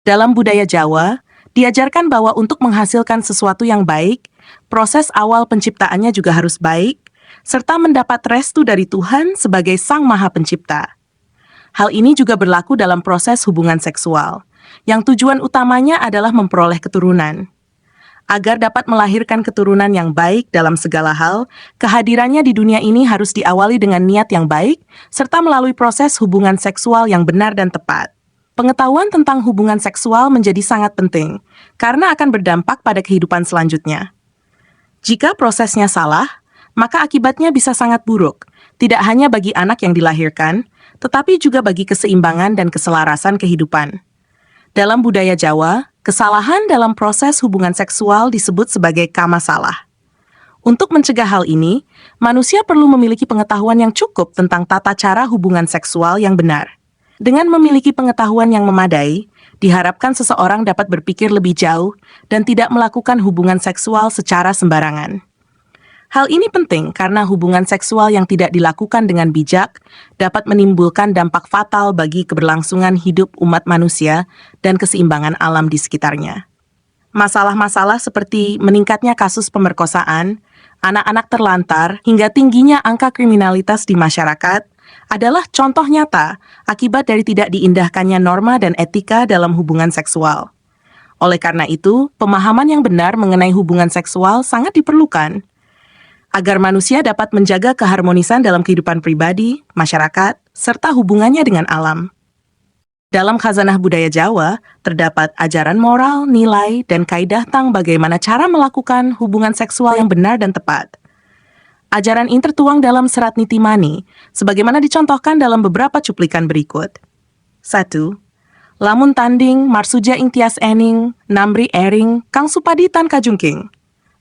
Dalam budaya Jawa, diajarkan bahwa untuk menghasilkan sesuatu yang baik, proses awal penciptaannya juga harus baik, serta mendapat restu dari Tuhan sebagai Sang Maha Pencipta. Hal ini juga berlaku dalam proses hubungan seksual, yang tujuan utamanya adalah memperoleh keturunan. Agar dapat melahirkan keturunan yang baik dalam segala hal, kehadirannya di dunia ini harus diawali dengan niat yang baik, serta melalui proses hubungan seksual yang benar dan tepat. Pengetahuan tentang hubungan seksual menjadi sangat penting, karena akan berdampak pada kehidupan selanjutnya. Jika prosesnya salah, maka akibatnya bisa sangat buruk, tidak hanya bagi anak yang dilahirkan, tetapi juga bagi keseimbangan dan keselarasan kehidupan. Dalam budaya Jawa, kesalahan dalam proses hubungan seksual disebut sebagai kamasalah. Untuk mencegah hal ini, manusia perlu memiliki pengetahuan yang cukup tentang tata cara hubungan seksual yang benar. Dengan memiliki pengetahuan yang memadai, diharapkan seseorang dapat berpikir lebih jauh dan tidak melakukan hubungan seksual secara sembarangan. Hal ini penting karena hubungan seksual yang tidak dilakukan dengan bijak dapat menimbulkan dampak fatal bagi keberlangsungan hidup umat manusia dan keseimbangan alam di sekitarnya. Masalah-masalah seperti meningkatnya kasus pemerkosaan, anak-anak terlantar, hingga tingginya angka kriminalitas di masyarakat adalah contoh nyata akibat dari tidak diindahkannya norma dan etika dalam hubungan seksual. Oleh karena itu, pemahaman yang benar mengenai hubungan seksual sangat diperlukan agar manusia dapat menjaga keharmonisan dalam kehidupan pribadi, masyarakat, serta hubungannya dengan alam. Dalam khazanah budaya Jawa, terdapat ajaran moral, nilai, dan kaidah tentang bagaimana cara melakukan hubungan seksual yang benar dan tepat. Ajaran ini tertuang dalam Serat Niti Mani, sebagaimana dicontohkan dalam beberapa cuplikan berikut. 1. Lamun tanding, marsuja ing tias ening, namri ering, kang supadi tan kajungking.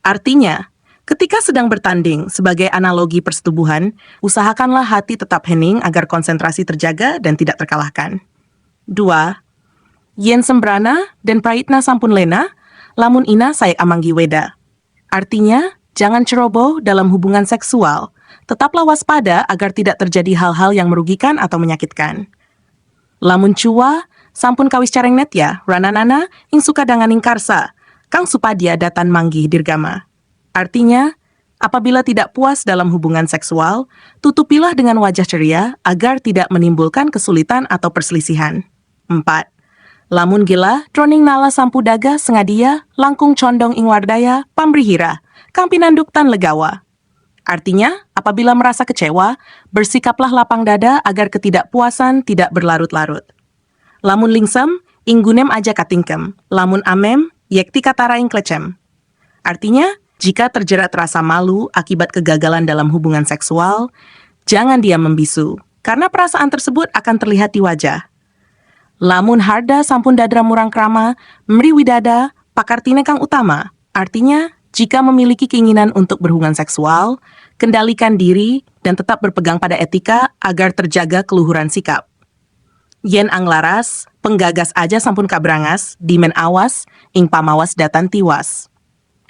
Artinya, ketika sedang bertanding, sebagai analogi persetubuhan, usahakanlah hati tetap hening agar konsentrasi terjaga dan tidak terkalahkan. 2. Yen sembrana dan praitna sampun lena, lamun ina sayak amanggi weda. Artinya, jangan ceroboh dalam hubungan seksual, tetaplah waspada agar tidak terjadi hal-hal yang merugikan atau menyakitkan. Lamun cua, sampun kawis careng net ya, rananana, ing suka danganing karsa, kang supadia datan manggi dirgama. Artinya, apabila tidak puas dalam hubungan seksual, tutupilah dengan wajah ceria agar tidak menimbulkan kesulitan atau perselisihan. 4. Lamun gila, droning nala sampu daga sengadia, langkung condong ing wardaya, pamrihira, kang pinanduk tan legawa. Artinya, apabila merasa kecewa, bersikaplah lapang dada agar ketidakpuasan tidak berlarut-larut. Lamun lingsem, ing gunem aja katingkem, lamun amem, yekti katara ing klecem. Artinya, jika terjerat rasa malu akibat kegagalan dalam hubungan seksual, jangan diam membisu, karena perasaan tersebut akan terlihat di wajah. Lamun harda sampun dadra murang krama, mri widada, pakartine kang utama. Artinya, jika memiliki keinginan untuk berhubungan seksual, kendalikan diri dan tetap berpegang pada etika agar terjaga keluhuran sikap. Yen anglaras, penggagas aja sampun kabrangas, dimen awas, ing pamawas datan tiwas.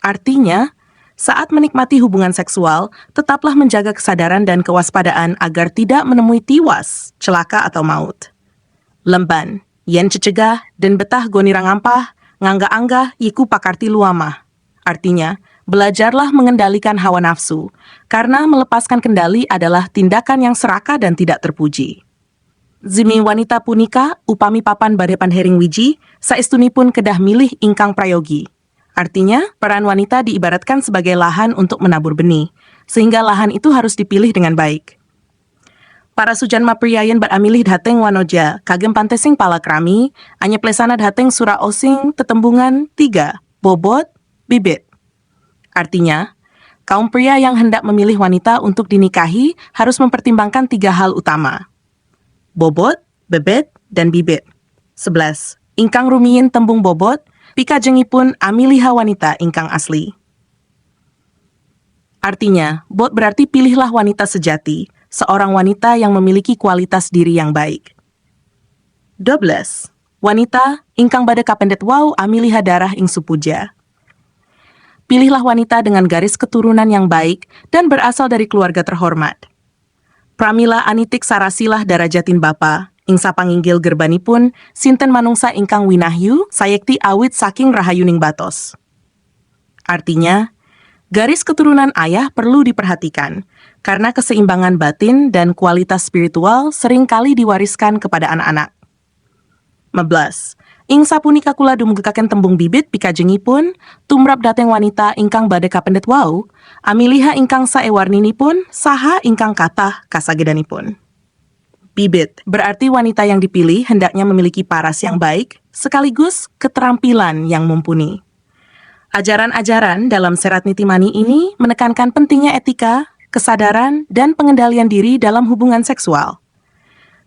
Artinya, saat menikmati hubungan seksual, tetaplah menjaga kesadaran dan kewaspadaan agar tidak menemui tiwas, celaka atau maut. Lemban, yen cecegah dan betah gonirang ampah, ngangga-angga yiku pakarti luamah. Artinya, belajarlah mengendalikan hawa nafsu, karena melepaskan kendali adalah tindakan yang serakah dan tidak terpuji. Zimi wanita punika, upami papan badepan hering wiji, saestunipun kedah milih ingkang prayogi. Artinya, peran wanita diibaratkan sebagai lahan untuk menabur benih, sehingga lahan itu harus dipilih dengan baik. Para sujan mapriyayen beramilih dhateng wanoja, kagem pantesing palakrami, anya plesana dhateng sura osing, tetembungan 3, bobot, bibit. Artinya, kaum pria yang hendak memilih wanita untuk dinikahi harus mempertimbangkan 3 hal utama. Bobot, bebet, dan bibit. 11. Ingkang rumiyin tembung bobot, pikajengipun amiliha wanita ingkang asli. Artinya, bot berarti pilihlah wanita sejati, seorang wanita yang memiliki kualitas diri yang baik. 12. Wanita, ingkang bade kapendet wau amiliha darah ing supuja. Pilihlah wanita dengan garis keturunan yang baik dan berasal dari keluarga terhormat. Pramila anitik sarasilah darajatin bapa, Ing sapanginggil gerbanipun, sinten manungsa ingkang winahyu, sayekti awit saking rahayuning batos. Artinya, garis keturunan ayah perlu diperhatikan, karena keseimbangan batin dan kualitas spiritual seringkali diwariskan kepada anak-anak. 15. Ing sapunika kula dumugekaken tembung bibit pikajengipun, tumrap dateng wanita ingkang badhe kapendet wau, amiliha ingkang saewarninipun, saha ingkang kathah kasagedanipun. Bibit berarti wanita yang dipilih hendaknya memiliki paras yang baik, sekaligus keterampilan yang mumpuni. Ajaran-ajaran dalam Serat Nitimani ini menekankan pentingnya etika, kesadaran, dan pengendalian diri dalam hubungan seksual.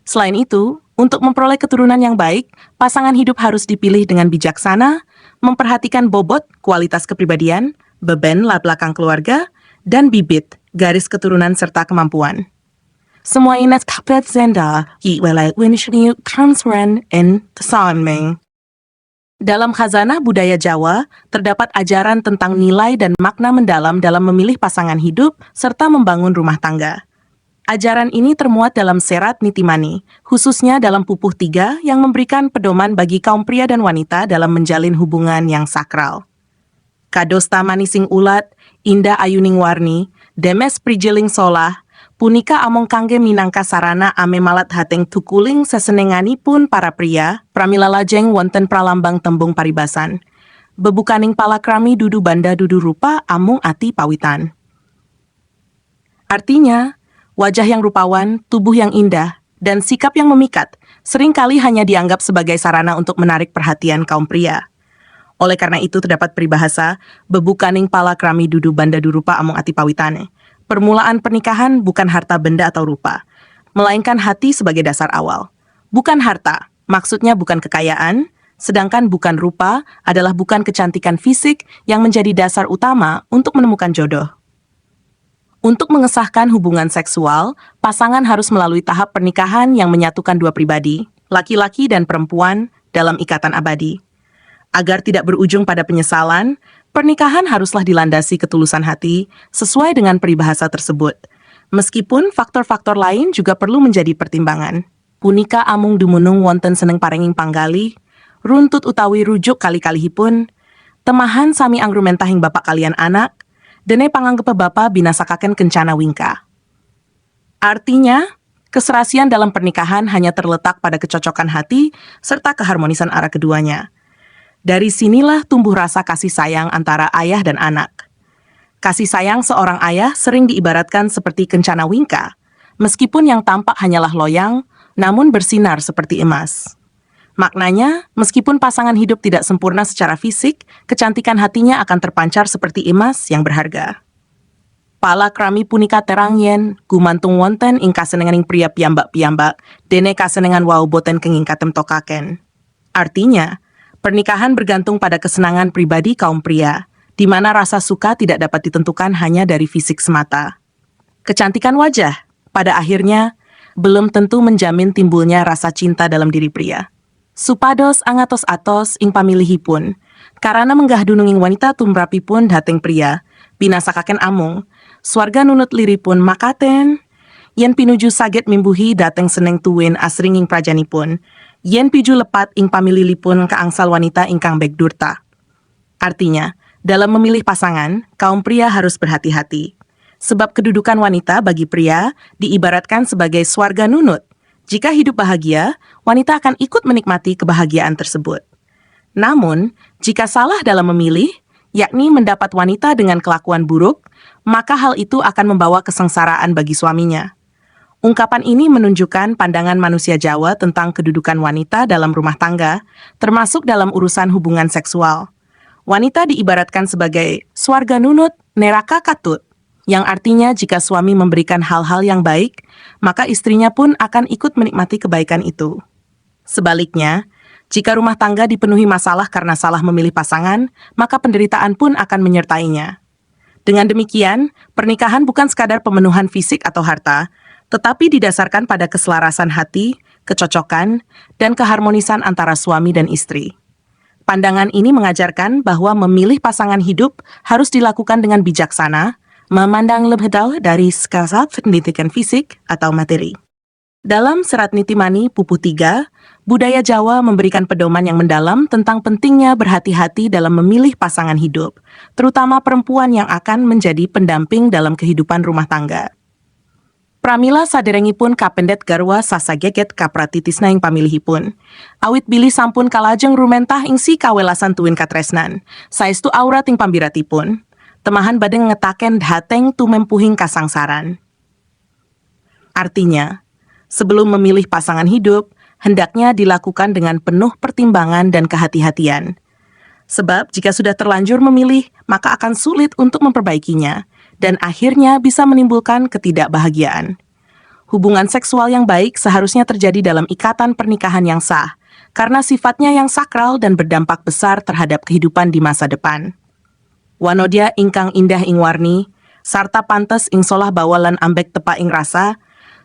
Selain itu, untuk memperoleh keturunan yang baik, pasangan hidup harus dipilih dengan bijaksana, memperhatikan bobot, kualitas kepribadian, beban latar belakang keluarga, dan bibit, garis keturunan serta kemampuan. Semua ini dapat zenda, yiwelai winshniu transren in tsaanming. Dalam khazanah budaya Jawa, terdapat ajaran tentang nilai dan makna mendalam dalam memilih pasangan hidup serta membangun rumah tangga. Ajaran ini termuat dalam Serat Nitimani, khususnya dalam pupuh 3 yang memberikan pedoman bagi kaum pria dan wanita dalam menjalin hubungan yang sakral. Kadosta manising ulat, indah ayuning warni, demes prijeling solah, punika among kangge minangka sarana ame malat hateng tukuling sesenenganipun para pria, pramila lajeng wonten pralambang tembung paribasan. Bebukaning palakrami dudu banda dudu rupa amung ati pawitan. Artinya, wajah yang rupawan, tubuh yang indah, dan sikap yang memikat seringkali hanya dianggap sebagai sarana untuk menarik perhatian kaum pria. Oleh karena itu terdapat peribahasa, bebukaning palakrami dudu banda dudu rupa amung ati pawitane. Permulaan pernikahan bukan harta benda atau rupa, melainkan hati sebagai dasar awal. Bukan harta, maksudnya bukan kekayaan, sedangkan bukan rupa adalah bukan kecantikan fisik yang menjadi dasar utama untuk menemukan jodoh. Untuk mengesahkan hubungan seksual, pasangan harus melalui tahap pernikahan yang menyatukan dua pribadi, laki-laki dan perempuan, dalam ikatan abadi. Agar tidak berujung pada penyesalan, pernikahan haruslah dilandasi ketulusan hati sesuai dengan peribahasa tersebut. Meskipun faktor-faktor lain juga perlu menjadi pertimbangan. Punika amung dumunung wonten seneng parenging panggalih, runtut utawi rujuk kali-kalihipun, temahan sami angrumentahing bapak kalian anak, dene panganggep bapa binasakaken kencana wingka. Artinya, keserasian dalam pernikahan hanya terletak pada kecocokan hati serta keharmonisan arah keduanya. Dari sinilah tumbuh rasa kasih sayang antara ayah dan anak. Kasih sayang seorang ayah sering diibaratkan seperti kencana wingka, meskipun yang tampak hanyalah loyang, namun bersinar seperti emas. Maknanya, meskipun pasangan hidup tidak sempurna secara fisik, kecantikan hatinya akan terpancar seperti emas yang berharga. Palakrami punika terang yen, gumantung wonten ing kasenenganing pria piyambak-piyambak, dene kasenengan wau boten kenging katem tokaken. Artinya, pernikahan bergantung pada kesenangan pribadi kaum pria, di mana rasa suka tidak dapat ditentukan hanya dari fisik semata. Kecantikan wajah, pada akhirnya, belum tentu menjamin timbulnya rasa cinta dalam diri pria. Supados angatos-atos ing pamilihipun, karana menggah dununging wanita tumrapipun dateng pria, binasakaken amung, swarga nunut liripun makaten, yen pinuju saget mimbuhi dateng seneng tuwin asringing prajanipun, yen piju lepat ing pamililipun kaangsal wanita ingkang beg durta. Artinya, dalam memilih pasangan, kaum pria harus berhati-hati. Sebab kedudukan wanita bagi pria diibaratkan sebagai swarga nunut. Jika hidup bahagia, wanita akan ikut menikmati kebahagiaan tersebut. Namun, jika salah dalam memilih, yakni mendapat wanita dengan kelakuan buruk, maka hal itu akan membawa kesengsaraan bagi suaminya. Ungkapan ini menunjukkan pandangan manusia Jawa tentang kedudukan wanita dalam rumah tangga, termasuk dalam urusan hubungan seksual. Wanita diibaratkan sebagai swarga nunut neraka katut, yang artinya jika suami memberikan hal-hal yang baik, maka istrinya pun akan ikut menikmati kebaikan itu. Sebaliknya, jika rumah tangga dipenuhi masalah karena salah memilih pasangan, maka penderitaan pun akan menyertainya. Dengan demikian, pernikahan bukan sekadar pemenuhan fisik atau harta, tetapi didasarkan pada keselarasan hati, kecocokan, dan keharmonisan antara suami dan istri. Pandangan ini mengajarkan bahwa memilih pasangan hidup harus dilakukan dengan bijaksana, memandang lebih jauh dari skala pendidikan fisik atau materi. Dalam Serat Nitimani Pupuh 3, budaya Jawa memberikan pedoman yang mendalam tentang pentingnya berhati-hati dalam memilih pasangan hidup, terutama perempuan yang akan menjadi pendamping dalam kehidupan rumah tangga. Pramila saderengipun kapendet garwa sasageget kapratitisna ing pamilihipun. Awit bilih sampun kalajeng rumentah ing si kawelasan tuwin katresnan, saestu aurat ing pambiratipun, temahan badhe ngetaken dhateng tumempuhing kasangsaran. Artinya, sebelum memilih pasangan hidup, hendaknya dilakukan dengan penuh pertimbangan dan kehati-hatian. Sebab jika sudah terlanjur memilih, maka akan sulit untuk memperbaikinya, dan akhirnya bisa menimbulkan ketidakbahagiaan. Hubungan seksual yang baik seharusnya terjadi dalam ikatan pernikahan yang sah, karena sifatnya yang sakral dan berdampak besar terhadap kehidupan di masa depan. Wanodya ingkang indah ing warni, sarta pantes ing solah bawalan ambek tepa ing rasa,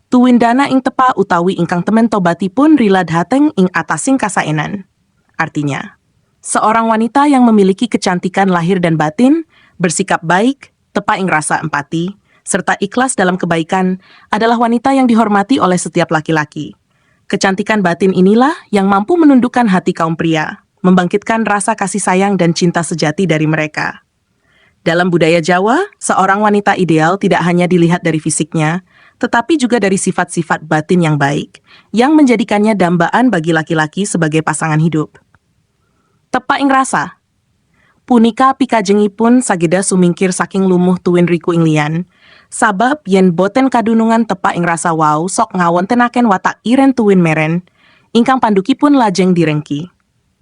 tuwindana ing tepa utawi ingkang temen tobatipun rila dhateng ing atasing kasaenan. Artinya, seorang wanita yang memiliki kecantikan lahir dan batin, bersikap baik, tepa ing rasa empati, serta ikhlas dalam kebaikan adalah wanita yang dihormati oleh setiap laki-laki. Kecantikan batin inilah yang mampu menundukkan hati kaum pria, membangkitkan rasa kasih sayang dan cinta sejati dari mereka. Dalam budaya Jawa, seorang wanita ideal tidak hanya dilihat dari fisiknya, tetapi juga dari sifat-sifat batin yang baik, yang menjadikannya dambaan bagi laki-laki sebagai pasangan hidup. Tepa ing rasa. Punika pikajengipun sageda sumingkir saking lumuh tuwin riku ing lian, sabab yen boten kadunungan tepa ing rasa wau sok ngawontenaken watak iren tuwin meren, ingkang pandukipun lajeng direngki.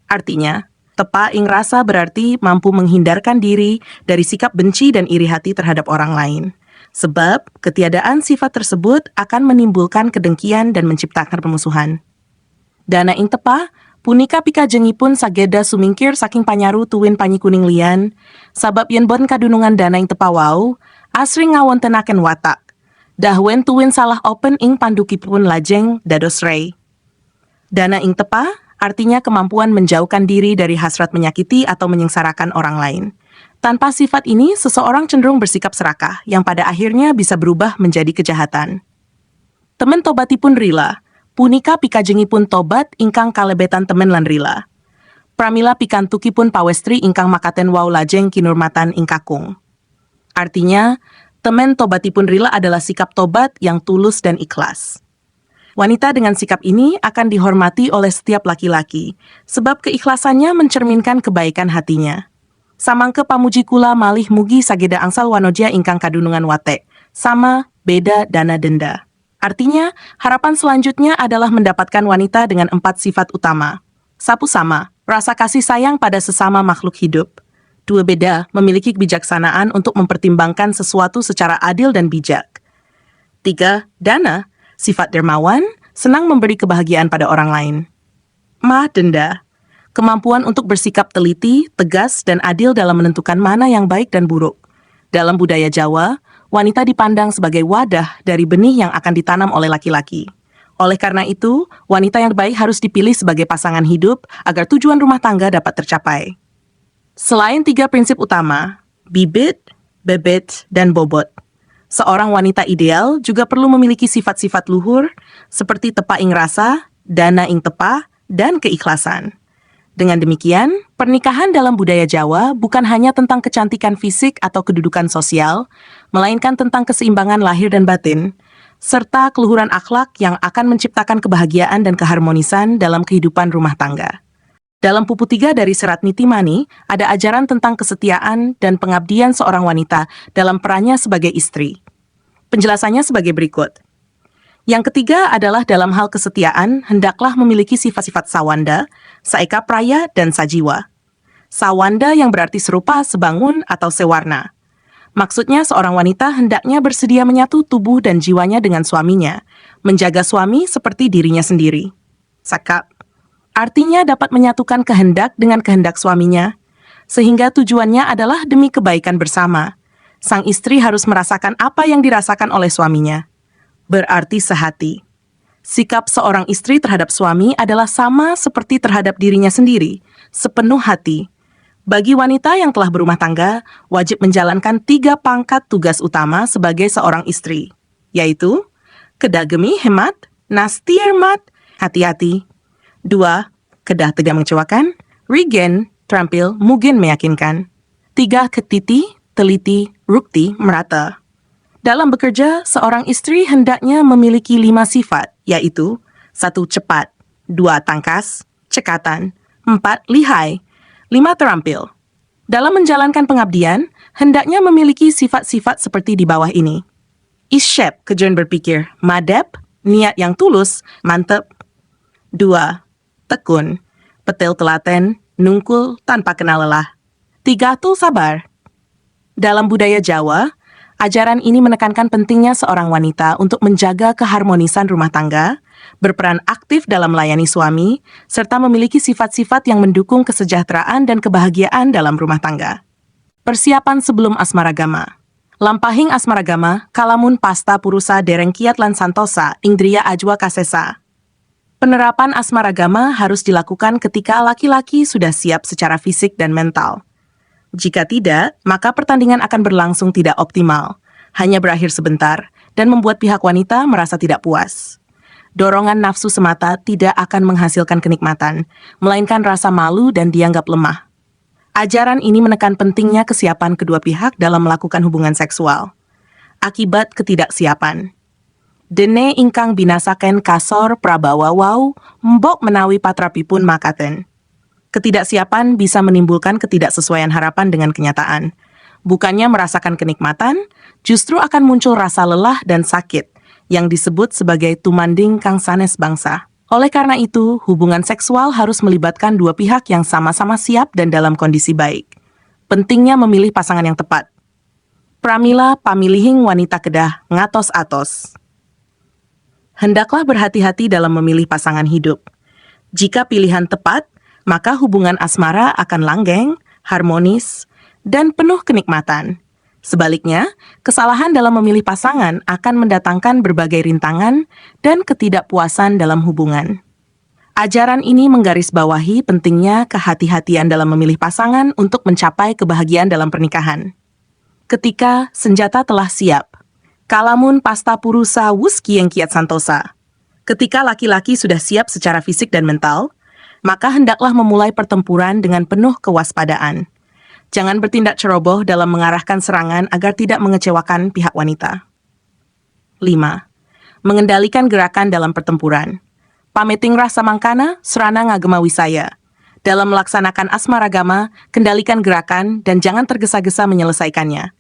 Artinya, tepa ing rasa berarti mampu menghindarkan diri dari sikap benci dan iri hati terhadap orang lain. Sebab ketiadaan sifat tersebut akan menimbulkan kedengkian dan menciptakan permusuhan. Dana ing tepa, punika pikajengipun sageda sumingkir saking panyaru tuwin panyi kuning lian, sabab yen boten kadunungan dana ing tepa wau, asring ngawontenaken watak. Dahwen tuwin salah open ing pandukipun lajeng dados rei. Dana ing tepa artinya kemampuan menjauhkan diri dari hasrat menyakiti atau menyengsarakan orang lain. Tanpa sifat ini, seseorang cenderung bersikap serakah, yang pada akhirnya bisa berubah menjadi kejahatan. Temen tobatipun rila, punika pikajengipun tobat ingkang kalebetan temen lan rila. Pramila pikantukipun pawestri ingkang makaten wau lajeng kinurmatan ing kakung. Artinya, temen tobatipun rila adalah sikap tobat yang tulus dan ikhlas. Wanita dengan sikap ini akan dihormati oleh setiap laki-laki, sebab keikhlasannya mencerminkan kebaikan hatinya. Samangke pamuji kula malih mugi sageda angsal wanodya ingkang kadunungan wate, sama, beda, dana denda. Artinya, harapan selanjutnya adalah mendapatkan wanita dengan 4 sifat utama. Sapu sama, rasa kasih sayang pada sesama makhluk hidup. 2 beda, memiliki kebijaksanaan untuk mempertimbangkan sesuatu secara adil dan bijak. 3 dana, sifat dermawan, senang memberi kebahagiaan pada orang lain. Ma denda, kemampuan untuk bersikap teliti, tegas, dan adil dalam menentukan mana yang baik dan buruk. Dalam budaya Jawa, wanita dipandang sebagai wadah dari benih yang akan ditanam oleh laki-laki. Oleh karena itu, wanita yang baik harus dipilih sebagai pasangan hidup agar tujuan rumah tangga dapat tercapai. Selain 3 prinsip utama, bibit, bebet, dan bobot, seorang wanita ideal juga perlu memiliki sifat-sifat luhur seperti tepa ing rasa, dana ing tepa, dan keikhlasan. Dengan demikian, pernikahan dalam budaya Jawa bukan hanya tentang kecantikan fisik atau kedudukan sosial, melainkan tentang keseimbangan lahir dan batin, serta keluhuran akhlak yang akan menciptakan kebahagiaan dan keharmonisan dalam kehidupan rumah tangga. Dalam Pupuh 3 dari Serat Nitimani, ada ajaran tentang kesetiaan dan pengabdian seorang wanita dalam perannya sebagai istri. Penjelasannya sebagai berikut. Yang ketiga adalah dalam hal kesetiaan, hendaklah memiliki sifat-sifat sawanda, saeka praya, dan sajiwa. Sawanda yang berarti serupa, sebangun, atau sewarna. Maksudnya seorang wanita hendaknya bersedia menyatu tubuh dan jiwanya dengan suaminya, menjaga suami seperti dirinya sendiri. Sakap artinya dapat menyatukan kehendak dengan kehendak suaminya, sehingga tujuannya adalah demi kebaikan bersama. Sang istri harus merasakan apa yang dirasakan oleh suaminya. Berarti sehati. Sikap seorang istri terhadap suami adalah sama seperti terhadap dirinya sendiri, sepenuh hati. Bagi wanita yang telah berumah tangga, wajib menjalankan 3 pangkat tugas utama sebagai seorang istri, yaitu kedagemi hemat, Nastiermat, hati-hati. 2. Kedah tidak mengecewakan. Regen, terampil, mungkin meyakinkan. 3. Ketiti, teliti, rukti, merata. Dalam bekerja, seorang istri hendaknya memiliki 5 sifat, yaitu 1. Cepat, 2. Tangkas, cekatan, 4. Lihai, 5. Terampil. Dalam menjalankan pengabdian, hendaknya memiliki sifat-sifat seperti di bawah ini. Isyep, kejuan berpikir, madep, niat yang tulus, mantep. 2. Tekun, petil telaten, nungkul tanpa kenal lelah. 3. Tul sabar. Dalam budaya Jawa, ajaran ini menekankan pentingnya seorang wanita untuk menjaga keharmonisan rumah tangga, berperan aktif dalam melayani suami, serta memiliki sifat-sifat yang mendukung kesejahteraan dan kebahagiaan dalam rumah tangga. Persiapan sebelum asmaragama. Lampahing asmaragama, kalamun pasta purusa dereng kiat lan santosa, ingdria ajwa kasesa. Penerapan asmaragama harus dilakukan ketika laki-laki sudah siap secara fisik dan mental. Jika tidak, maka pertandingan akan berlangsung tidak optimal, hanya berakhir sebentar, dan membuat pihak wanita merasa tidak puas. Dorongan nafsu semata tidak akan menghasilkan kenikmatan, melainkan rasa malu dan dianggap lemah. Ajaran ini menekan pentingnya kesiapan kedua pihak dalam melakukan hubungan seksual. Akibat ketidaksiapan. Dene ingkang binasaken kasor prabawa wau, mbok menawi patrapipun makaten. Ketidaksiapan bisa menimbulkan ketidaksesuaian harapan dengan kenyataan. Bukannya merasakan kenikmatan, justru akan muncul rasa lelah dan sakit, yang disebut sebagai tumanding kang sanes bangsa. Oleh karena itu, hubungan seksual harus melibatkan dua pihak yang sama-sama siap dan dalam kondisi baik. Pentingnya memilih pasangan yang tepat. Pramila pamilihing wanita kedah ngatos-atos. Hendaklah berhati-hati dalam memilih pasangan hidup. Jika pilihan tepat, maka hubungan asmara akan langgeng, harmonis, dan penuh kenikmatan. Sebaliknya, kesalahan dalam memilih pasangan akan mendatangkan berbagai rintangan dan ketidakpuasan dalam hubungan. Ajaran ini menggarisbawahi pentingnya kehati-hatian dalam memilih pasangan untuk mencapai kebahagiaan dalam pernikahan. Ketika senjata telah siap, kalamun pasta purusa wuski yang kiat santosa. Ketika laki-laki sudah siap secara fisik dan mental, maka hendaklah memulai pertempuran dengan penuh kewaspadaan. Jangan bertindak ceroboh dalam mengarahkan serangan agar tidak mengecewakan pihak wanita. 5. Mengendalikan gerakan dalam pertempuran. Pameting rasa mangkana, serana ngagema wisaya. Dalam melaksanakan asmaragama, kendalikan gerakan dan jangan tergesa-gesa menyelesaikannya.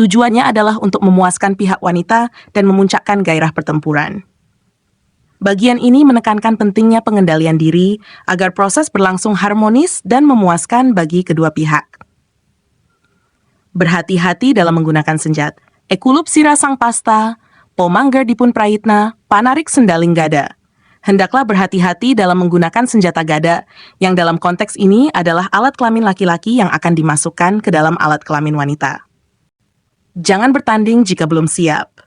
Tujuannya adalah untuk memuaskan pihak wanita dan memuncakkan gairah pertempuran. Bagian ini menekankan pentingnya pengendalian diri agar proses berlangsung harmonis dan memuaskan bagi kedua pihak. Berhati-hati dalam menggunakan senjata. Ekulup sira sang pasta, pomangger dipun prayitna, panarik sendaling gada. Hendaklah berhati-hati dalam menggunakan senjata gada, yang dalam konteks ini adalah alat kelamin laki-laki yang akan dimasukkan ke dalam alat kelamin wanita. Jangan bertanding jika belum siap.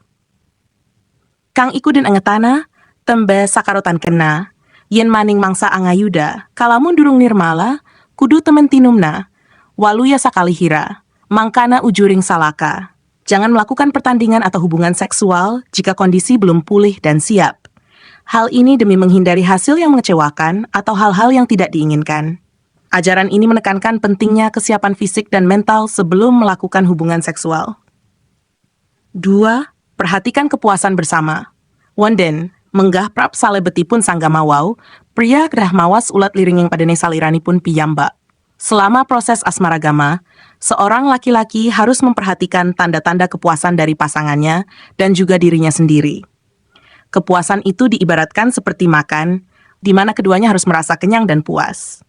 Kang ikudin angetana, tembe sakarotan kena, yen maning mangsa angayuda, kalamun durung nirmala, kudu temen tinumna, waluya sakalihira, mangkana ujuring salaka. Jangan melakukan pertandingan atau hubungan seksual jika kondisi belum pulih dan siap. Hal ini demi menghindari hasil yang mengecewakan atau hal-hal yang tidak diinginkan. Ajaran ini menekankan pentingnya kesiapan fisik dan mental sebelum melakukan hubungan seksual. 2. Perhatikan kepuasan bersama. Wonden, menggah prap salebetipun sanggamawau, pria kedah mawas ulat liringing padene saliranipun piyambak. Selama proses asmaragama, seorang laki-laki harus memperhatikan tanda-tanda kepuasan dari pasangannya dan juga dirinya sendiri. Kepuasan itu diibaratkan seperti makan, di mana keduanya harus merasa kenyang dan puas.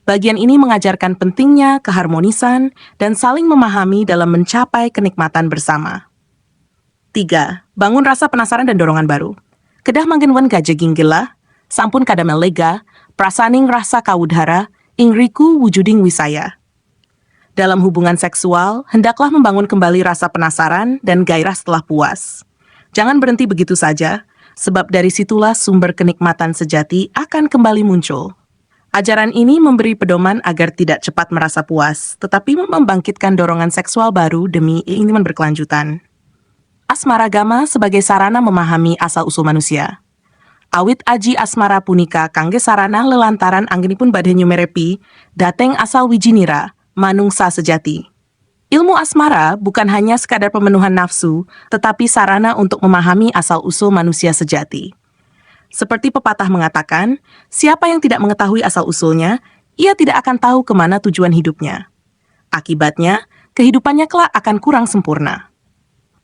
Bagian ini mengajarkan pentingnya keharmonisan dan saling memahami dalam mencapai kenikmatan bersama. 3. Bangun rasa penasaran dan dorongan baru. Kedah manggenwen gajeging gelah, sampun kadamel lega, prasaning rasa kawudhara, ingriku wujuding wisaya. Dalam hubungan seksual, hendaklah membangun kembali rasa penasaran dan gairah setelah puas. Jangan berhenti begitu saja, sebab dari situlah sumber kenikmatan sejati akan kembali muncul. Ajaran ini memberi pedoman agar tidak cepat merasa puas, tetapi membangkitkan dorongan seksual baru demi keinginan berkelanjutan. Asmaragama sebagai sarana memahami asal-usul manusia. Awit aji asmara punika kangge sarana lelantaran anggenipun badhe nyumerepi dateng asal wijinira manungsa sejati. Ilmu asmara bukan hanya sekadar pemenuhan nafsu, tetapi sarana untuk memahami asal-usul manusia sejati. Seperti pepatah mengatakan, siapa yang tidak mengetahui asal-usulnya, ia tidak akan tahu kemana tujuan hidupnya. Akibatnya, kehidupannya kelak akan kurang sempurna.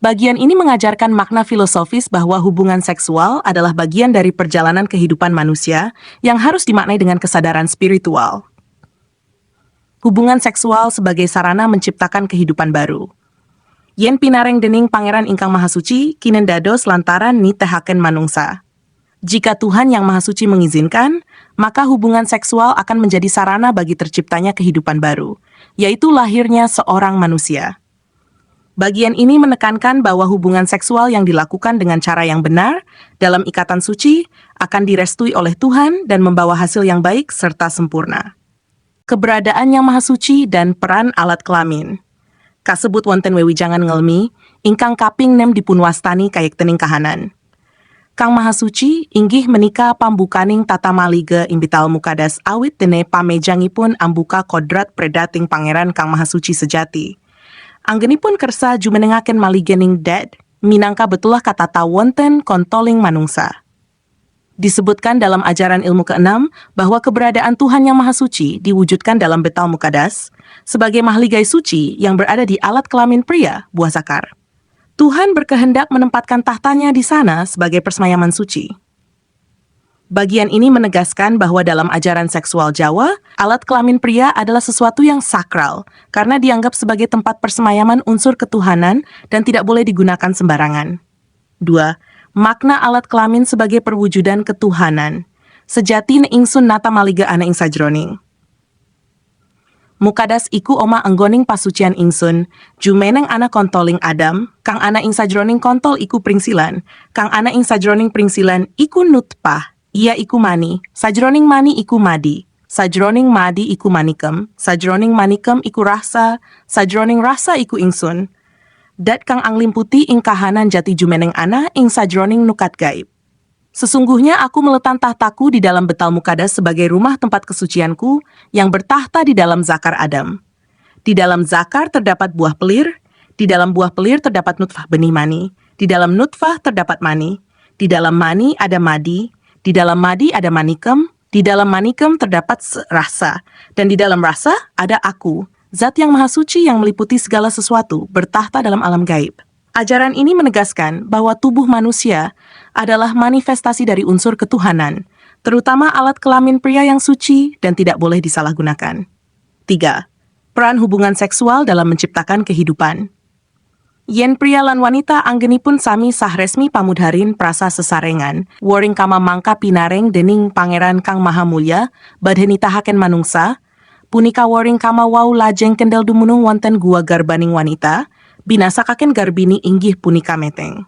Bagian ini mengajarkan makna filosofis bahwa hubungan seksual adalah bagian dari perjalanan kehidupan manusia yang harus dimaknai dengan kesadaran spiritual. Hubungan seksual sebagai sarana menciptakan kehidupan baru. Yen pinareng dening Pangeran ingkang Maha Suci, kinen dados lantaran nitehaken manungsa. Jika Tuhan yang Maha Suci mengizinkan, maka hubungan seksual akan menjadi sarana bagi terciptanya kehidupan baru, yaitu lahirnya seorang manusia. Bagian ini menekankan bahwa hubungan seksual yang dilakukan dengan cara yang benar, dalam ikatan suci, akan direstui oleh Tuhan dan membawa hasil yang baik serta sempurna. Keberadaan yang Maha Suci dan peran alat kelamin. Kasebut wonten wewijangan ngelmi, ingkang kaping 6 dipunwastani kayek tening kahanan. Kang Maha Suci inggih menika pambukaning tata malige imbital mukadas awit dene pamejangipun ambuka kodrat predating Pangeran Kang Maha Suci sejati. Anggenipun kersa jumenengaken maligening dad, minangka betulah kata wonten kontoling manungsa. Disebutkan dalam ajaran ilmu keenam bahwa keberadaan Tuhan yang Maha Suci diwujudkan dalam betal mukadas sebagai mahligai suci yang berada di alat kelamin pria, buah zakar. Tuhan berkehendak menempatkan tahtanya di sana sebagai persemayaman suci. Bagian ini menegaskan bahwa dalam ajaran seksual Jawa, alat kelamin pria adalah sesuatu yang sakral karena dianggap sebagai tempat persemayaman unsur ketuhanan dan tidak boleh digunakan sembarangan. 2. Makna alat kelamin sebagai perwujudan ketuhanan. Sejati ingsun nata maliga ana ing sajroning. Mukadas iku oma anggoning pasucian ingsun, jumeneng ana kontoling Adam, kang ana ing sajroning kontol iku pringsilan, kang ana ing sajroning pringsilan iku nutpah. Ia iku mani, sajroning mani iku madi, sajroning madi iku manikem, sajroning manikem iku rasa, sajroning rasa iku ingsun. Dat kang anglimputi ing kahanan jati jumeneng ana ing sajroning nukat gaib. Sesungguhnya aku meletan tahtaku di dalam betal mukadas sebagai rumah tempat kesucianku yang bertahta di dalam zakar Adam. Di dalam zakar terdapat buah pelir, di dalam buah pelir terdapat nutfah benih mani, di dalam nutfah terdapat mani, di dalam mani ada madi, di dalam madi ada manikem, di dalam manikem terdapat rasa, dan di dalam rasa ada aku, zat yang maha suci yang meliputi segala sesuatu, bertahta dalam alam gaib. Ajaran ini menegaskan bahwa tubuh manusia adalah manifestasi dari unsur ketuhanan, terutama alat kelamin pria yang suci dan tidak boleh disalahgunakan. 3. Peran hubungan seksual dalam menciptakan kehidupan. Yen pria lan wanita anggenipun sami sahresmi pamudharin prasa sesarengan, waring kama mangka pinareng dening Pangeran Kang Maha Mulya, badhe nitahaken manungsa, punika waring kama wau lajeng kendel dumunung wonten gua garbaning wanita, binasakaken garbini inggih punika meteng.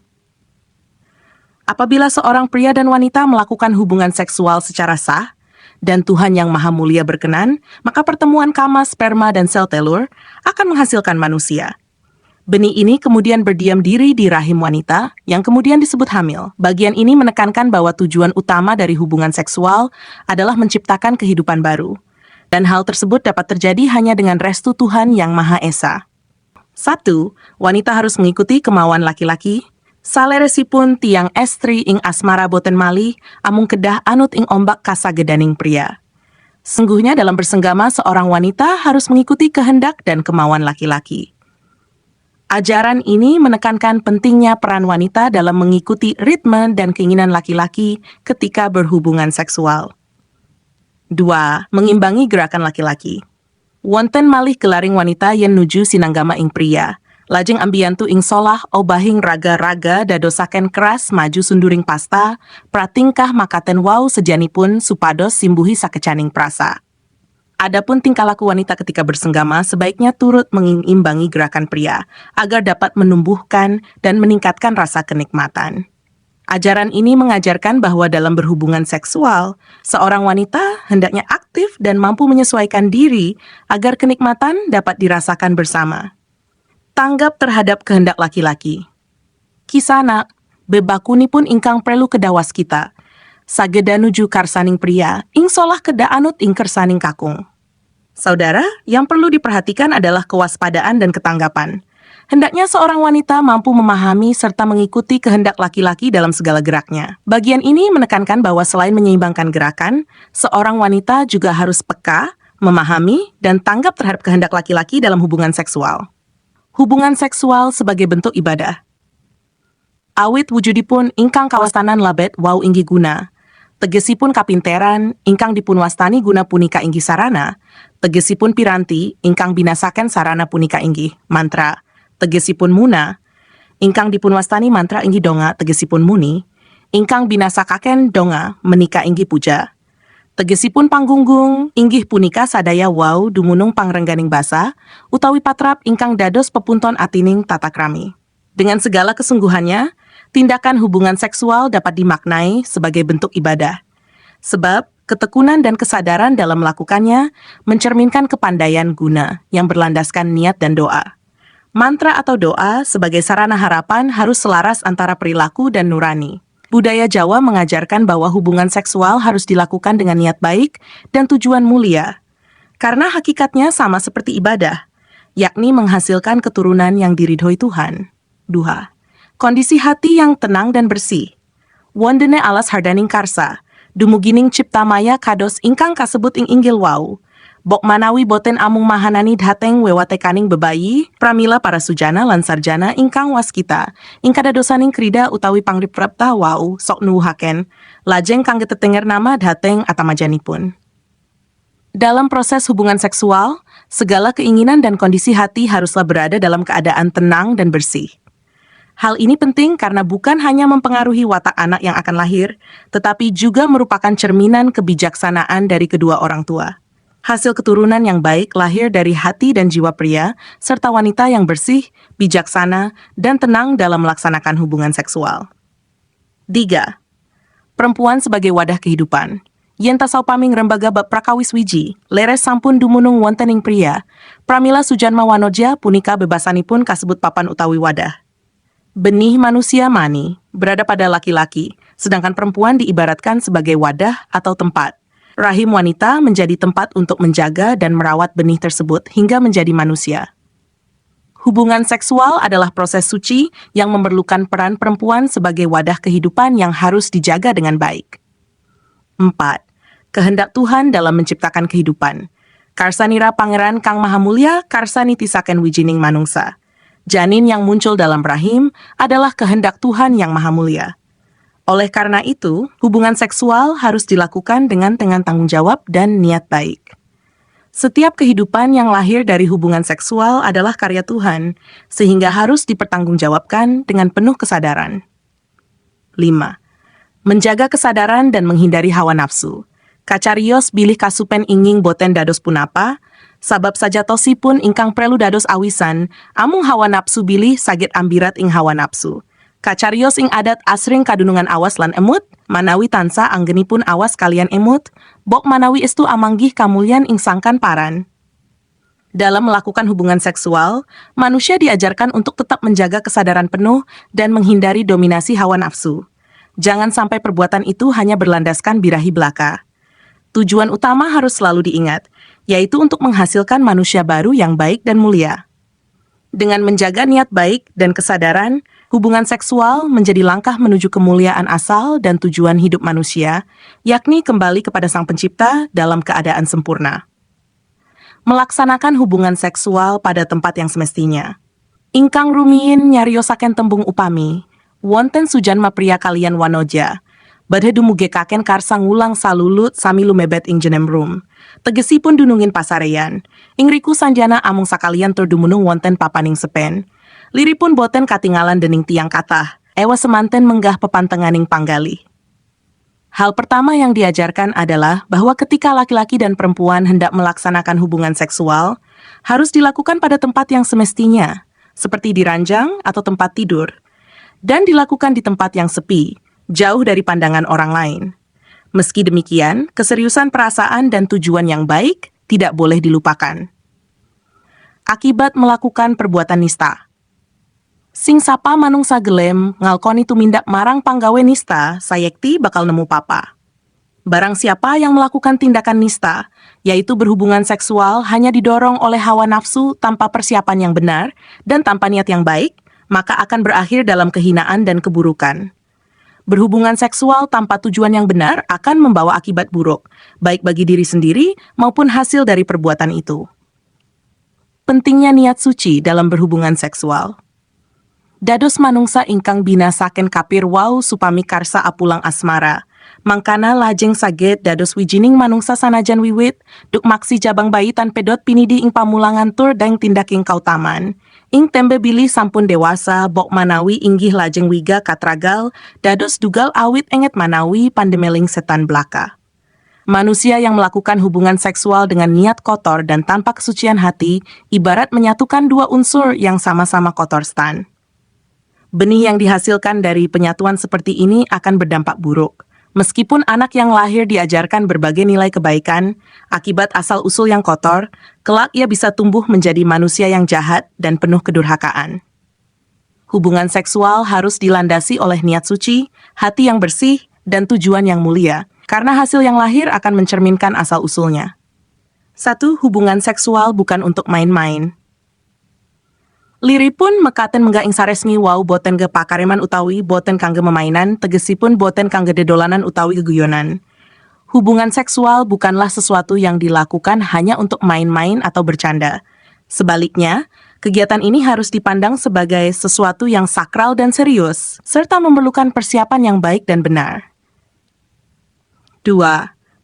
Apabila seorang pria dan wanita melakukan hubungan seksual secara sah, dan Tuhan yang Maha Mulia berkenan, maka pertemuan kama, sperma, dan sel telur akan menghasilkan manusia. Benih ini kemudian berdiam diri di rahim wanita, yang kemudian disebut hamil. Bagian ini menekankan bahwa tujuan utama dari hubungan seksual adalah menciptakan kehidupan baru. Dan hal tersebut dapat terjadi hanya dengan restu Tuhan yang Maha Esa. 1. Wanita harus mengikuti kemauan laki-laki. Saleresipun tiang estri ing asmara boten malih, amung kedah anut ing ombak kasagedaning pria. Sungguhnya dalam bersenggama seorang wanita harus mengikuti kehendak dan kemauan laki-laki. Ajaran ini menekankan pentingnya peran wanita dalam mengikuti ritme dan keinginan laki-laki ketika berhubungan seksual. 2. Mengimbangi gerakan laki-laki. Wonten malih gelaring wanita yen nuju sinanggama ing pria. Lajeng ambiyantu ing solah obahing raga-raga dadosaken keras maju sunduring pasta, pratingkah makaten wau sejanipun supados simbuhi sakecaning prasa. Adapun tingkah laku wanita ketika bersenggama sebaiknya turut mengimbangi gerakan pria agar dapat menumbuhkan dan meningkatkan rasa kenikmatan. Ajaran ini mengajarkan bahwa dalam berhubungan seksual, seorang wanita hendaknya aktif dan mampu menyesuaikan diri agar kenikmatan dapat dirasakan bersama. Tanggap terhadap kehendak laki-laki. Kisanak, bebakunipun ingkang prelu kedawas kita. sageda nuju karsaning pria, ing solah keda anut ing kersaning kakung. Saudara, yang perlu diperhatikan adalah kewaspadaan dan ketanggapan. Hendaknya seorang wanita mampu memahami serta mengikuti kehendak laki-laki dalam segala geraknya. Bagian ini menekankan bahwa selain menyeimbangkan gerakan, seorang wanita juga harus peka, memahami, dan tanggap terhadap kehendak laki-laki dalam hubungan seksual. Hubungan seksual sebagai bentuk ibadah. Awit wujudipun ingkang kawastanan labet wau inggi guna. Tegesipun kapinteran ingkang dipunwastani guna punika inggi sarana. Tegesipun piranti ingkang binasaken sarana punika inggi mantra. Tegesipun muna ingkang dipunwastani mantra inggi donga. Tegesipun muni ingkang binasakaken donga menika inggi puja. Tegesipun panggunggung inggih punika sadaya wau dumunung pangrengganing basa utawi patrap ingkang dados pepunton atining tatakrami. Dengan segala kesungguhannya, tindakan hubungan seksual dapat dimaknai sebagai bentuk ibadah. Sebab ketekunan dan kesadaran dalam melakukannya mencerminkan kepandaian guna yang berlandaskan niat dan doa. Mantra atau doa sebagai sarana harapan harus selaras antara perilaku dan nurani. Budaya Jawa mengajarkan bahwa hubungan seksual harus dilakukan dengan niat baik dan tujuan mulia. Karena hakikatnya sama seperti ibadah, yakni menghasilkan keturunan yang diridhoi Tuhan. Duha. Kondisi hati yang tenang dan bersih. Wondene alas hardaning karsa, dumugining cipta maya kados ingkang kasebut ing inggil wau. Bok manawi boten amung mahanani dhateng wewatekaning bebayi, pramila para sujana lan sarjana ingkang waskita, ing kadadosaning krida utawi pangriprapta wau sok nuwuhaken, lajeng kangge tetenger nama dhateng atamajanipun. Dalam proses hubungan seksual, segala keinginan dan kondisi hati haruslah berada dalam keadaan tenang dan bersih. Hal ini penting karena bukan hanya mempengaruhi watak anak yang akan lahir, tetapi juga merupakan cerminan kebijaksanaan dari kedua orang tua. Hasil keturunan yang baik lahir dari hati dan jiwa pria, serta wanita yang bersih, bijaksana, dan tenang dalam melaksanakan hubungan seksual. 3. Perempuan sebagai wadah kehidupan. Yen tasau paming rembaga bab prakawis wiji, leres sampun dumunung wontening pria, pramila sujanma wanoja punika bebasanipun kasebut papan utawi wadah. Benih manusia mani berada pada laki-laki, sedangkan perempuan diibaratkan sebagai wadah atau tempat. Rahim wanita menjadi tempat untuk menjaga dan merawat benih tersebut hingga menjadi manusia. Hubungan seksual adalah proses suci yang memerlukan peran perempuan sebagai wadah kehidupan yang harus dijaga dengan baik. 4. Kehendak Tuhan dalam menciptakan kehidupan. Karsanira Pangeran Kang Maha Mulia karsani tisaken wijining manungsa. Janin yang muncul dalam rahim adalah kehendak Tuhan yang Maha Mulia. Oleh karena itu, hubungan seksual harus dilakukan dengan tanggung jawab dan niat baik. Setiap kehidupan yang lahir dari hubungan seksual adalah karya Tuhan, sehingga harus dipertanggungjawabkan dengan penuh kesadaran. 5. Menjaga kesadaran dan menghindari hawa nafsu. Kacarios bilih kasupen inging boten dados punapa, sabab sajatosipun ingkang prelu dados awisan, amung hawa nafsu bilih saged ambirat ing hawa nafsu. Kacarios ing adat asring kadunungan awas lan emut, manawi tansah anggenipun awas kalian emut, bok manawi estu amanggih kamulyan ing sangkan paran. Dalam melakukan hubungan seksual, manusia diajarkan untuk tetap menjaga kesadaran penuh dan menghindari dominasi hawa nafsu. Jangan sampai perbuatan itu hanya berlandaskan birahi belaka. Tujuan utama harus selalu diingat, yaitu untuk menghasilkan manusia baru yang baik dan mulia. Dengan menjaga niat baik dan kesadaran, hubungan seksual menjadi langkah menuju kemuliaan asal dan tujuan hidup manusia, yakni kembali kepada Sang Pencipta dalam keadaan sempurna. Melaksanakan hubungan seksual pada tempat yang semestinya. Ingkang rumiyin nyariosaken tembung upami, wonten sujanma pria kalian wanoja, badhe dumugekaken karsang ulang salulut sami lumebet ing jenemrum. Tegesipun dunungin pasareyan, ing riku sanjana amung sakalian tur dumunung wonten papaning sepen. Liripun boten katinggalan dening tiang kathah, ewa semanten menggah pepantenganing panggalih. Hal pertama yang diajarkan adalah bahwa ketika laki-laki dan perempuan hendak melaksanakan hubungan seksual, harus dilakukan pada tempat yang semestinya, seperti di ranjang atau tempat tidur, dan dilakukan di tempat yang sepi, jauh dari pandangan orang lain. Meski demikian, keseriusan perasaan dan tujuan yang baik tidak boleh dilupakan. Akibat melakukan perbuatan nista. Sing sapa manungsa gelem, ngalkoni tumindak marang panggawe nista, sayekti bakal nemu papa. Barang siapa yang melakukan tindakan nista, yaitu berhubungan seksual hanya didorong oleh hawa nafsu tanpa persiapan yang benar dan tanpa niat yang baik, maka akan berakhir dalam kehinaan dan keburukan. Berhubungan seksual tanpa tujuan yang benar akan membawa akibat buruk, baik bagi diri sendiri maupun hasil dari perbuatan itu. Pentingnya niat suci dalam berhubungan seksual. Dados manungsa ingkang binasaken kapir wau supami karsa apulang asmara. Mangkana lajeng saged dados wijining manungsa sanajan wiwit, duk maksi jabang bayi tan pedot pinidi ing pamulangan tur daeng tindaking kautaman. Ing tembe bilih sampun dewasa, bok manawi inggih lajeng wiga katragal, dados dugal awit enget manawi pandemeling setan belaka. Manusia yang melakukan hubungan seksual dengan niat kotor dan tanpa kesucian hati, ibarat menyatukan dua unsur yang sama-sama kotor stan. Benih yang dihasilkan dari penyatuan seperti ini akan berdampak buruk. Meskipun anak yang lahir diajarkan berbagai nilai kebaikan, akibat asal-usul yang kotor, kelak ia bisa tumbuh menjadi manusia yang jahat dan penuh kedurhakaan. Hubungan seksual harus dilandasi oleh niat suci, hati yang bersih, dan tujuan yang mulia, karena hasil yang lahir akan mencerminkan asal-usulnya. 1. Hubungan seksual bukan untuk main-main. Liripun mekaten menggah ing saresmi wau boten ge pakareman utawi boten kangge memainan, tegesipun boten kangge dedolanan utawi geguyonan. Hubungan seksual bukanlah sesuatu yang dilakukan hanya untuk main-main atau bercanda. Sebaliknya, kegiatan ini harus dipandang sebagai sesuatu yang sakral dan serius, serta memerlukan persiapan yang baik dan benar. 2.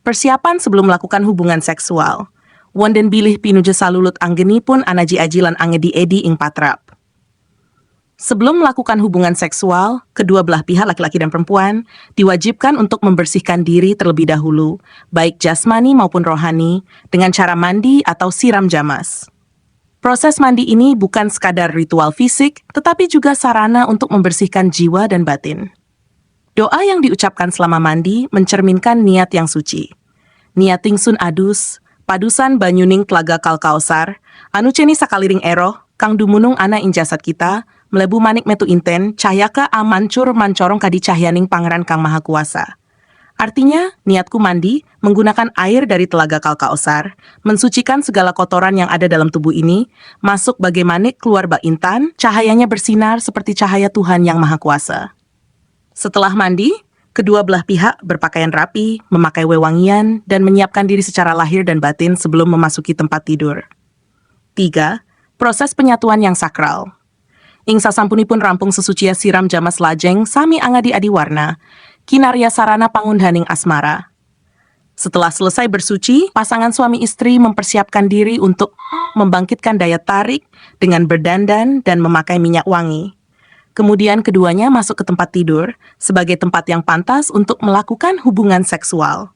Persiapan sebelum melakukan hubungan seksual. Wonten bilih pinuju salulut anggenipun anaji ajilan angedi edi ing patrap. Sebelum melakukan hubungan seksual, kedua belah pihak laki-laki dan perempuan diwajibkan untuk membersihkan diri terlebih dahulu, baik jasmani maupun rohani, dengan cara mandi atau siram jamas. Proses mandi ini bukan sekadar ritual fisik, tetapi juga sarana untuk membersihkan jiwa dan batin. Doa yang diucapkan selama mandi mencerminkan niat yang suci. Niat tingsun adus, padusan banyuning telaga kalkaosar, anu ceni sakaliring eroh, kang dumunung ana ing jasad kita, melebu manik metu inten, cahyaka amancur mancorong kadi cahyaning pangeran kang maha kuasa. Artinya, niatku mandi, menggunakan air dari telaga kalkaosar, mensucikan segala kotoran yang ada dalam tubuh ini, masuk bagai manik keluar bak intan, cahayanya bersinar seperti cahaya Tuhan yang maha kuasa. Setelah mandi, kedua belah pihak berpakaian rapi, memakai wewangian, dan menyiapkan diri secara lahir dan batin sebelum memasuki tempat tidur. 3. Proses penyatuan yang sakral. Ing sasampunipun rampung sesucia siram jamas lajeng sami angadi adiwarna, kinarya sarana pangundhaning asmara. Setelah selesai bersuci, pasangan suami istri mempersiapkan diri untuk membangkitkan daya tarik dengan berdandan dan memakai minyak wangi. Kemudian keduanya masuk ke tempat tidur sebagai tempat yang pantas untuk melakukan hubungan seksual.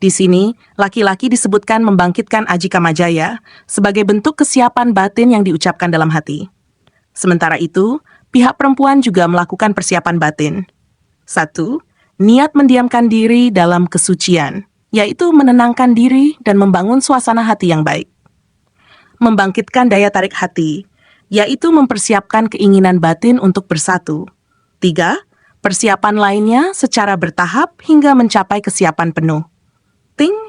Di sini, laki-laki disebutkan membangkitkan aji kamajaya sebagai bentuk kesiapan batin yang diucapkan dalam hati. Sementara itu, pihak perempuan juga melakukan persiapan batin. 1. Niat mendiamkan diri dalam kesucian, yaitu menenangkan diri dan membangun suasana hati yang baik. Membangkitkan daya tarik hati, yaitu mempersiapkan keinginan batin untuk bersatu. 3. Persiapan lainnya secara bertahap hingga mencapai kesiapan penuh.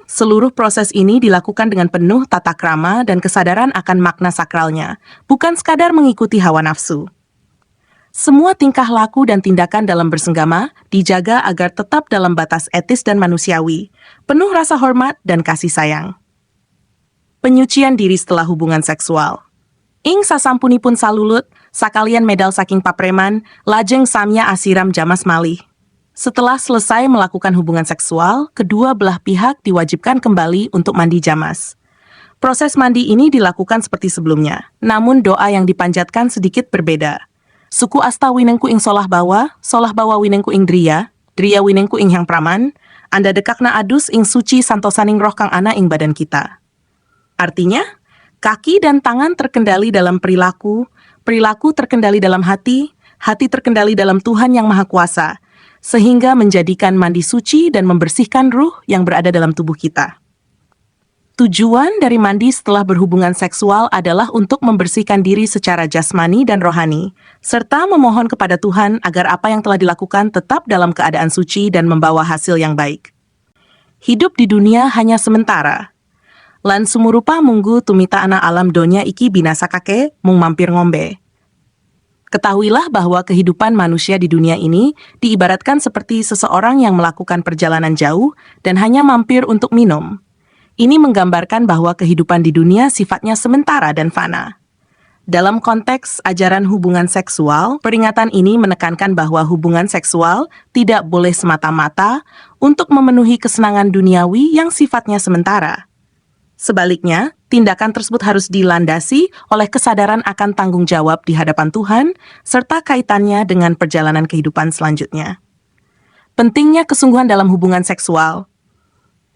Seluruh proses ini dilakukan dengan penuh tata krama dan kesadaran akan makna sakralnya, bukan sekadar mengikuti hawa nafsu. Semua tingkah laku dan tindakan dalam bersenggama dijaga agar tetap dalam batas etis dan manusiawi, penuh rasa hormat dan kasih sayang. Penyucian diri setelah hubungan seksual. Ing sasampunipun salulut, sakalian medal saking papreman, lajeng samya asiram jamas malih. Setelah selesai melakukan hubungan seksual, kedua belah pihak diwajibkan kembali untuk mandi jamas. Proses mandi ini dilakukan seperti sebelumnya, namun doa yang dipanjatkan sedikit berbeda. Suku asta winengku ing solah bawa winengku ing driya winengku ing hyang praman, anda dekakna adus ing suci santosaning roh kang ana ing badan kita. Artinya, kaki dan tangan terkendali dalam perilaku, perilaku terkendali dalam hati, hati terkendali dalam Tuhan yang Maha Kuasa, sehingga menjadikan mandi suci dan membersihkan ruh yang berada dalam tubuh kita. Tujuan dari mandi setelah berhubungan seksual adalah untuk membersihkan diri secara jasmani dan rohani, serta memohon kepada Tuhan agar apa yang telah dilakukan tetap dalam keadaan suci dan membawa hasil yang baik. Hidup di dunia hanya sementara. Lan sumurupa munggu tumita ana alam donya iki binasa kake mung mampir ngombe. Ketahuilah bahwa kehidupan manusia di dunia ini diibaratkan seperti seseorang yang melakukan perjalanan jauh dan hanya mampir untuk minum. Ini menggambarkan bahwa kehidupan di dunia sifatnya sementara dan fana. Dalam konteks ajaran hubungan seksual, peringatan ini menekankan bahwa hubungan seksual tidak boleh semata-mata untuk memenuhi kesenangan duniawi yang sifatnya sementara. Sebaliknya, tindakan tersebut harus dilandasi oleh kesadaran akan tanggung jawab di hadapan Tuhan, serta kaitannya dengan perjalanan kehidupan selanjutnya. Pentingnya kesungguhan dalam hubungan seksual.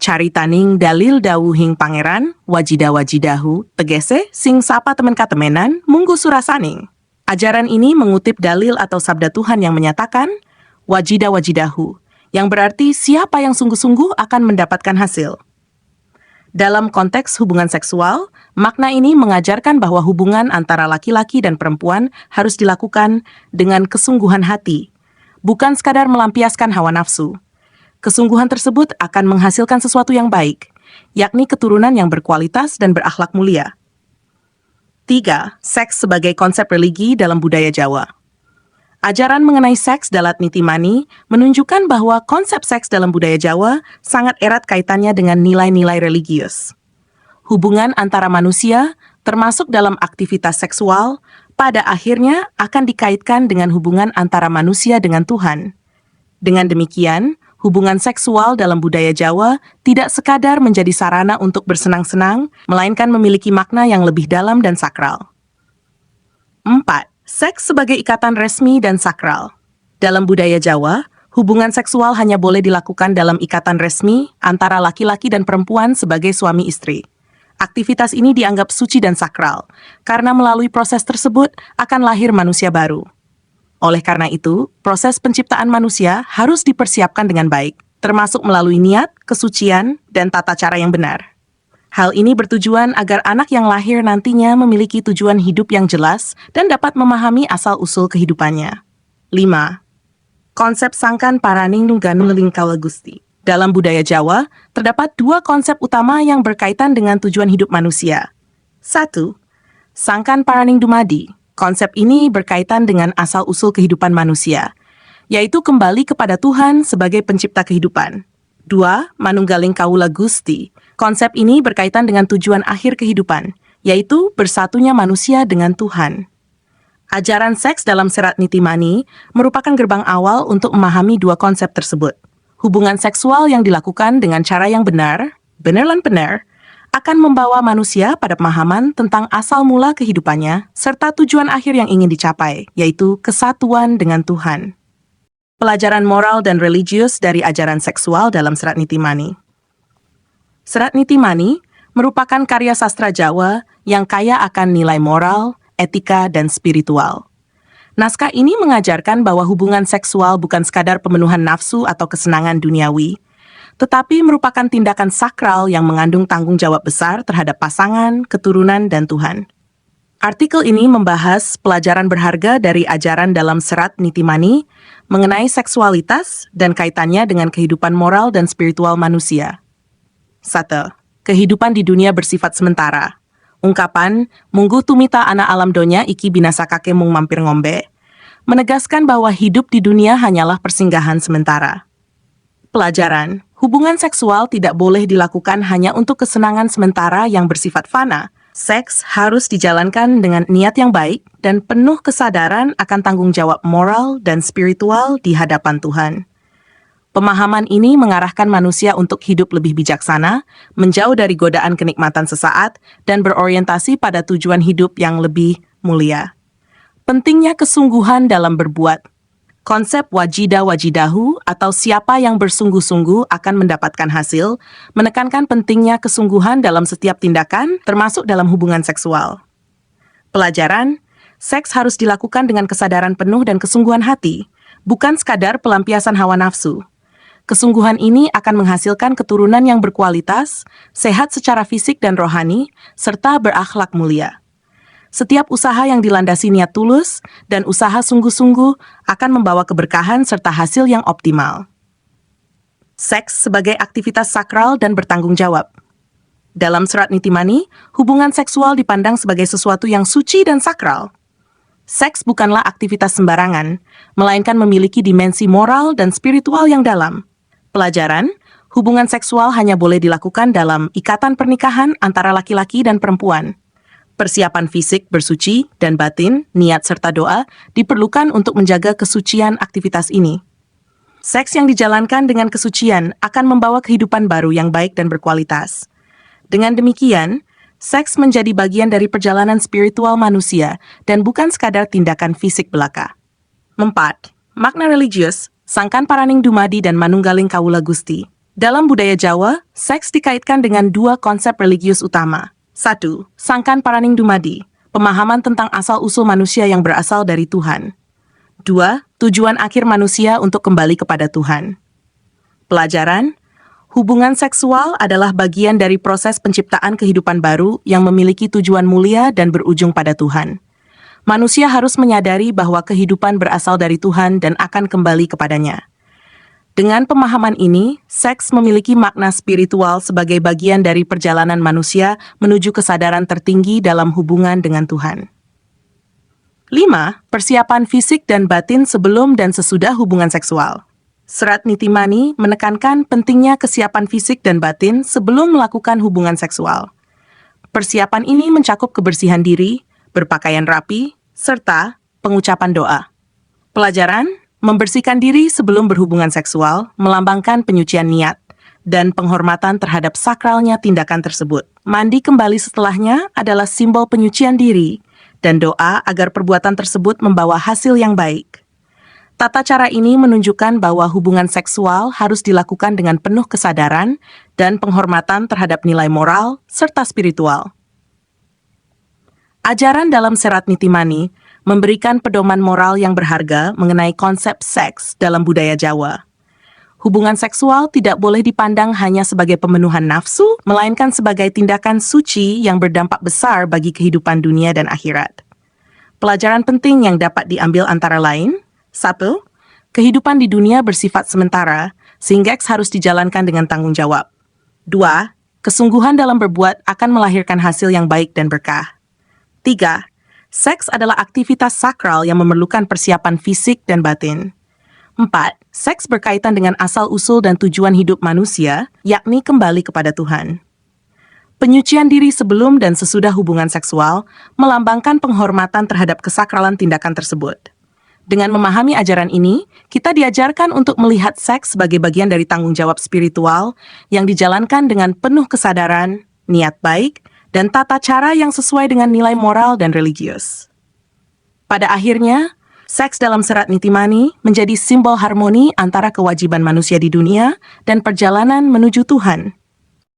Caritaning dalil dawuhing pangeran, wajida-wajidahu, tegese sing sapa temen katemenan, munggu surasaning. Ajaran ini mengutip dalil atau sabda Tuhan yang menyatakan, wajida-wajidahu, yang berarti siapa yang sungguh-sungguh akan mendapatkan hasil. Dalam konteks hubungan seksual, makna ini mengajarkan bahwa hubungan antara laki-laki dan perempuan harus dilakukan dengan kesungguhan hati, bukan sekadar melampiaskan hawa nafsu. Kesungguhan tersebut akan menghasilkan sesuatu yang baik, yakni keturunan yang berkualitas dan berakhlak mulia. 3. Seks sebagai konsep religi dalam budaya Jawa. Ajaran mengenai seks dalat nitimani menunjukkan bahwa konsep seks dalam budaya Jawa sangat erat kaitannya dengan nilai-nilai religius. Hubungan antara manusia, termasuk dalam aktivitas seksual, pada akhirnya akan dikaitkan dengan hubungan antara manusia dengan Tuhan. Dengan demikian, hubungan seksual dalam budaya Jawa tidak sekadar menjadi sarana untuk bersenang-senang, melainkan memiliki makna yang lebih dalam dan sakral. 4. Seks sebagai ikatan resmi dan sakral. Dalam budaya Jawa, hubungan seksual hanya boleh dilakukan dalam ikatan resmi antara laki-laki dan perempuan sebagai suami istri. Aktivitas ini dianggap suci dan sakral, karena melalui proses tersebut akan lahir manusia baru. Oleh karena itu, proses penciptaan manusia harus dipersiapkan dengan baik, termasuk melalui niat, kesucian, dan tata cara yang benar. Hal ini bertujuan agar anak yang lahir nantinya memiliki tujuan hidup yang jelas dan dapat memahami asal-usul kehidupannya. 5. Konsep sangkan paraning nungganu lingkawa Gusti. Dalam budaya Jawa, terdapat dua konsep utama yang berkaitan dengan tujuan hidup manusia. 1. Sangkan paraning dumadi. Konsep ini berkaitan dengan asal-usul kehidupan manusia, yaitu kembali kepada Tuhan sebagai pencipta kehidupan. 2. Manunggaling kaula Gusti. Konsep ini berkaitan dengan tujuan akhir kehidupan, yaitu bersatunya manusia dengan Tuhan. Ajaran seks dalam Serat Nitimani merupakan gerbang awal untuk memahami dua konsep tersebut. Hubungan seksual yang dilakukan dengan cara yang benar lan benar, akan membawa manusia pada pemahaman tentang asal mula kehidupannya serta tujuan akhir yang ingin dicapai, yaitu kesatuan dengan Tuhan. Pelajaran moral dan religius dari ajaran seksual dalam Serat Nitimani. Serat Nitimani merupakan karya sastra Jawa yang kaya akan nilai moral, etika, dan spiritual. Naskah ini mengajarkan bahwa hubungan seksual bukan sekadar pemenuhan nafsu atau kesenangan duniawi, tetapi merupakan tindakan sakral yang mengandung tanggung jawab besar terhadap pasangan, keturunan, dan Tuhan. Artikel ini membahas pelajaran berharga dari ajaran dalam Serat Nitimani mengenai seksualitas dan kaitannya dengan kehidupan moral dan spiritual manusia. 1. Kehidupan di dunia bersifat sementara. Ungkapan, munggu tumita ana alam donya iki binasa kake mung mampir ngombe, menegaskan bahwa hidup di dunia hanyalah persinggahan sementara. Pelajaran, hubungan seksual tidak boleh dilakukan hanya untuk kesenangan sementara yang bersifat fana. Seks harus dijalankan dengan niat yang baik dan penuh kesadaran akan tanggung jawab moral dan spiritual di hadapan Tuhan. Pemahaman ini mengarahkan manusia untuk hidup lebih bijaksana, menjauh dari godaan kenikmatan sesaat, dan berorientasi pada tujuan hidup yang lebih mulia. Pentingnya kesungguhan dalam berbuat. Konsep wajida-wajidahu atau siapa yang bersungguh-sungguh akan mendapatkan hasil, menekankan pentingnya kesungguhan dalam setiap tindakan, termasuk dalam hubungan seksual. Pelajaran, seks harus dilakukan dengan kesadaran penuh dan kesungguhan hati, bukan sekadar pelampiasan hawa nafsu. Kesungguhan ini akan menghasilkan keturunan yang berkualitas, sehat secara fisik dan rohani, serta berakhlak mulia. Setiap usaha yang dilandasi niat tulus dan usaha sungguh-sungguh akan membawa keberkahan serta hasil yang optimal. Seks sebagai aktivitas sakral dan bertanggung jawab. Dalam Serat Nitimani, hubungan seksual dipandang sebagai sesuatu yang suci dan sakral. Seks bukanlah aktivitas sembarangan, melainkan memiliki dimensi moral dan spiritual yang dalam. Pelajaran, hubungan seksual hanya boleh dilakukan dalam ikatan pernikahan antara laki-laki dan perempuan. Persiapan fisik bersuci dan batin, niat serta doa diperlukan untuk menjaga kesucian aktivitas ini. Seks yang dijalankan dengan kesucian akan membawa kehidupan baru yang baik dan berkualitas. Dengan demikian, seks menjadi bagian dari perjalanan spiritual manusia dan bukan sekadar tindakan fisik belaka. 4. Makna religius, sangkan paraning dumadi dan manunggaling kawula Gusti. Dalam budaya Jawa, seks dikaitkan dengan dua konsep religius utama. 1. Sangkan paraning dumadi, pemahaman tentang asal-usul manusia yang berasal dari Tuhan. 2. Tujuan akhir manusia untuk kembali kepada Tuhan. Pelajaran, hubungan seksual adalah bagian dari proses penciptaan kehidupan baru yang memiliki tujuan mulia dan berujung pada Tuhan. Manusia harus menyadari bahwa kehidupan berasal dari Tuhan dan akan kembali kepadanya. Dengan pemahaman ini, seks memiliki makna spiritual sebagai bagian dari perjalanan manusia menuju kesadaran tertinggi dalam hubungan dengan Tuhan. 5. Persiapan fisik dan batin sebelum dan sesudah hubungan seksual. Serat Nitimani menekankan pentingnya kesiapan fisik dan batin sebelum melakukan hubungan seksual. Persiapan ini mencakup kebersihan diri, berpakaian rapi, serta pengucapan doa. Pelajaran, membersihkan diri sebelum berhubungan seksual melambangkan penyucian niat dan penghormatan terhadap sakralnya tindakan tersebut. Mandi kembali setelahnya adalah simbol penyucian diri dan doa agar perbuatan tersebut membawa hasil yang baik. Tata cara ini menunjukkan bahwa hubungan seksual harus dilakukan dengan penuh kesadaran dan penghormatan terhadap nilai moral serta spiritual. Ajaran dalam Serat Nitimani memberikan pedoman moral yang berharga mengenai konsep seks dalam budaya Jawa. Hubungan seksual tidak boleh dipandang hanya sebagai pemenuhan nafsu, melainkan sebagai tindakan suci yang berdampak besar bagi kehidupan dunia dan akhirat. Pelajaran penting yang dapat diambil antara lain: 1. Kehidupan di dunia bersifat sementara, sehingga seks harus dijalankan dengan tanggung jawab. 2. Kesungguhan dalam berbuat akan melahirkan hasil yang baik dan berkah. 3. Seks adalah aktivitas sakral yang memerlukan persiapan fisik dan batin. 4. Seks berkaitan dengan asal-usul dan tujuan hidup manusia, yakni kembali kepada Tuhan. Penyucian diri sebelum dan sesudah hubungan seksual melambangkan penghormatan terhadap kesakralan tindakan tersebut. Dengan memahami ajaran ini, kita diajarkan untuk melihat seks sebagai bagian dari tanggung jawab spiritual yang dijalankan dengan penuh kesadaran, niat baik, dan tata cara yang sesuai dengan nilai moral dan religius. Pada akhirnya, seks dalam Serat Nitimani menjadi simbol harmoni antara kewajiban manusia di dunia dan perjalanan menuju Tuhan.